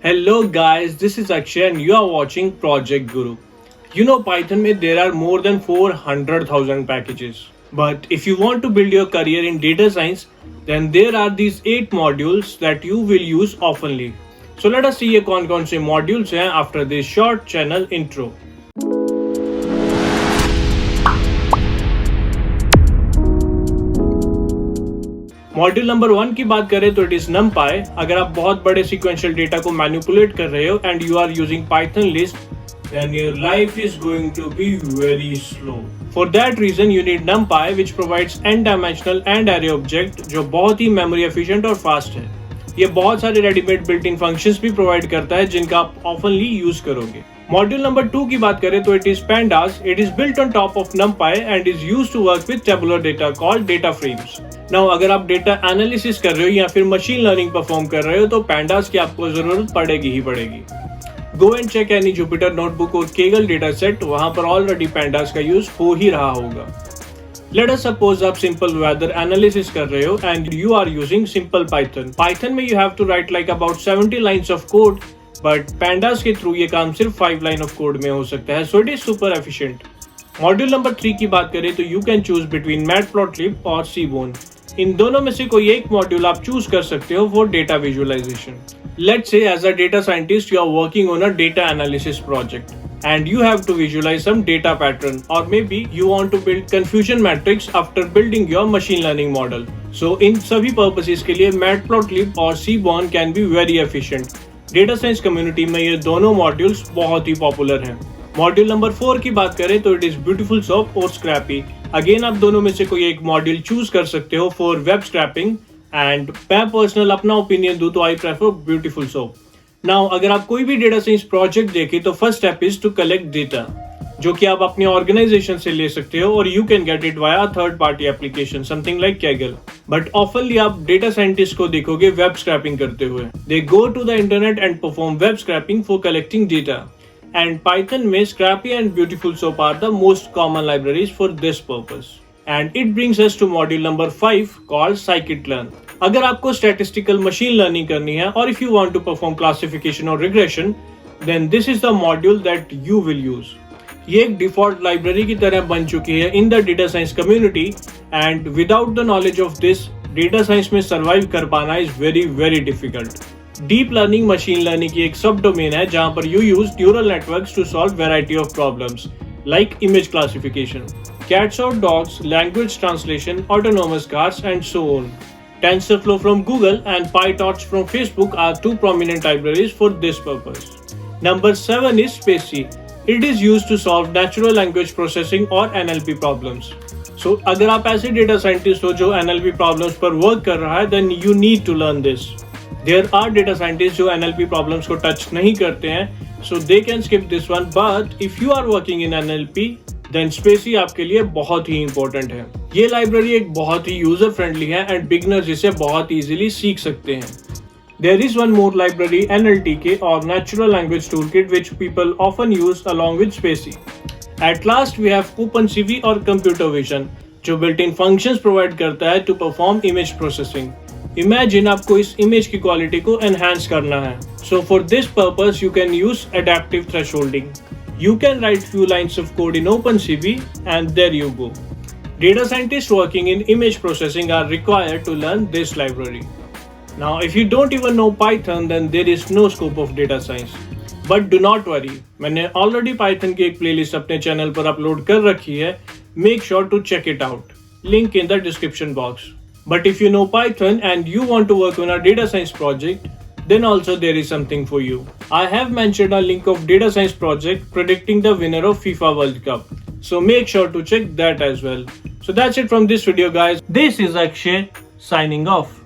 Hello guys, this is Akshay and you are watching Project Guru. You know Python mein there are more than 400,000 packages. But if you want to build your career in data science, then there are these 8 modules that you will use oftenly. So let us see ये कौन-कौन से modules हैं after this short channel intro. Module number 1 की बात करें तो it is numpy. अगर आप बहुत बड़े सीक्वेंशियल डेटा को मैनिपुलेट कर रहे हो and you are using Python list, then your life is going to be very slow. For that reason you need numpy which provides n-dimensional and array object जो बहुत ही memory efficient और fast है. ये बहुत सारे रेडीमेड बिल्ट इन फंक्शंस भी provide करता है जिनका आप ऑफनली यूज करोगे. मॉड्यूल नंबर 2 की बात करें तो it is pandas. It is built on top of numpy and is used to work with tabular data called data frames. Now अगर आप डेटा एनालिसिस कर रहे हो या फिर मशीन लर्निंग परफॉर्म कर रहे हो तो pandas की आपको जरूरत पड़ेगी ही पड़ेगी. Go and check any Jupyter notebook और केगल डेटा सेट, वहां पर ऑलरेडी pandas का यूज हो ही रहा होगा. Let us suppose आप simple weather analysis कर रहे हो and you are using simple Python. Python में you have to write like about 70 lines of code, but pandas के थ्रू ये काम सिर्फ 5 line of code में हो सकता है, so it is super efficient. Module number 3 की बात करें तो you can choose between matplotlib और seaborn. इन दोनों में से कोई एक मॉड्यूल आप चूज कर सकते हो for data visualization. Let's say as a data scientist you are working on a data analysis project. And you have to visualize some data pattern, or maybe you want to build confusion matrix after building your machine learning model. So इन सभी purposes के लिए matplotlib और seaborn can be very efficient. Data science community में ये दोनों modules बहुत ही popular हैं. Module number 4 की बात करें तो इट इज ब्यूटीफुल सोप और स्क्रैपी. अगेन आप दोनों में से कोई एक मॉड्यूल चूज कर सकते हो फॉर वेब स्क्रैपिंग एंड मैं पर्सनल अपना ओपिनियन दूं तो I prefer beautiful soup. Now अगर आप कोई भी डेटा साइंस प्रोजेक्ट देखें तो first step is to collect data, जो कि आप अपने ऑर्गेनाइजेशन से ले सकते हो और you can get it via third party application something like Kaggle. But ऑफनली आप डेटा साइंटिस्ट को देखोगे वेब स्क्रैपिंग करते हुए. They go to the internet and perform web scraping for collecting data. And Python में Scrapy and Beautiful Soup are the most common libraries for this purpose. And it brings us to module number 5 called scikit-learn. अगर आपको statistical machine learning करनी है और if you want to perform classification और regression, then this is the module that you will use. ये एक default library की तरह बन चुकी है in the data science community and without the knowledge of this data science में survive कर पाना is very very difficult. Deep learning machine learning की एक सब डोमेन है जहां पर you use neural networks to solve variety of problems like image classification, cats or dogs, language translation, autonomous cars and so on. TensorFlow from Google and PyTorch from Facebook are two prominent libraries for this purpose. Number 7 is Spacey. It is used to solve natural language processing or NLP problems. So अगर आप ऐसे data scientist हो जो NLP problems पर work कर रहा है, then you need to learn this. There are data scientists जो NLP problems को touch नहीं करते हैं, so they can skip this one. But if you are working in NLP, then spaCy आपके लिए बहुत ही इंपॉर्टेंट है. ये लाइब्रेरी एक बहुत ही यूजर फ्रेंडली है एंड बिगनर्स इसे बहुत इजीली सीख सकते हैं. There is one more library NLTK और natural language toolkit which people often use along with spaCy. At last we have OpenCV और कंप्यूटर विजन जो बिल्ट इन फंक्शंस प्रोवाइड करता है to perform image processing. Imagine आपको इस image की quality को enhance करना है. So for this purpose you can use adaptive thresholding. You can write few lines of code in OpenCV and there you go. Data scientists working in image processing are required to learn this library. Now if you don't even know Python then there is no scope of data science. But do not worry, मैंने already Python की एक playlist अपने channel पर upload कर रखी है. Make sure to check it out. Link in the description box. But if you know Python and you want to work on a data science project, then also there is something for you. I have mentioned a link of data science project predicting the winner of FIFA World Cup. So make sure to check that as well. So that's it from this video guys. This is Akshay signing off.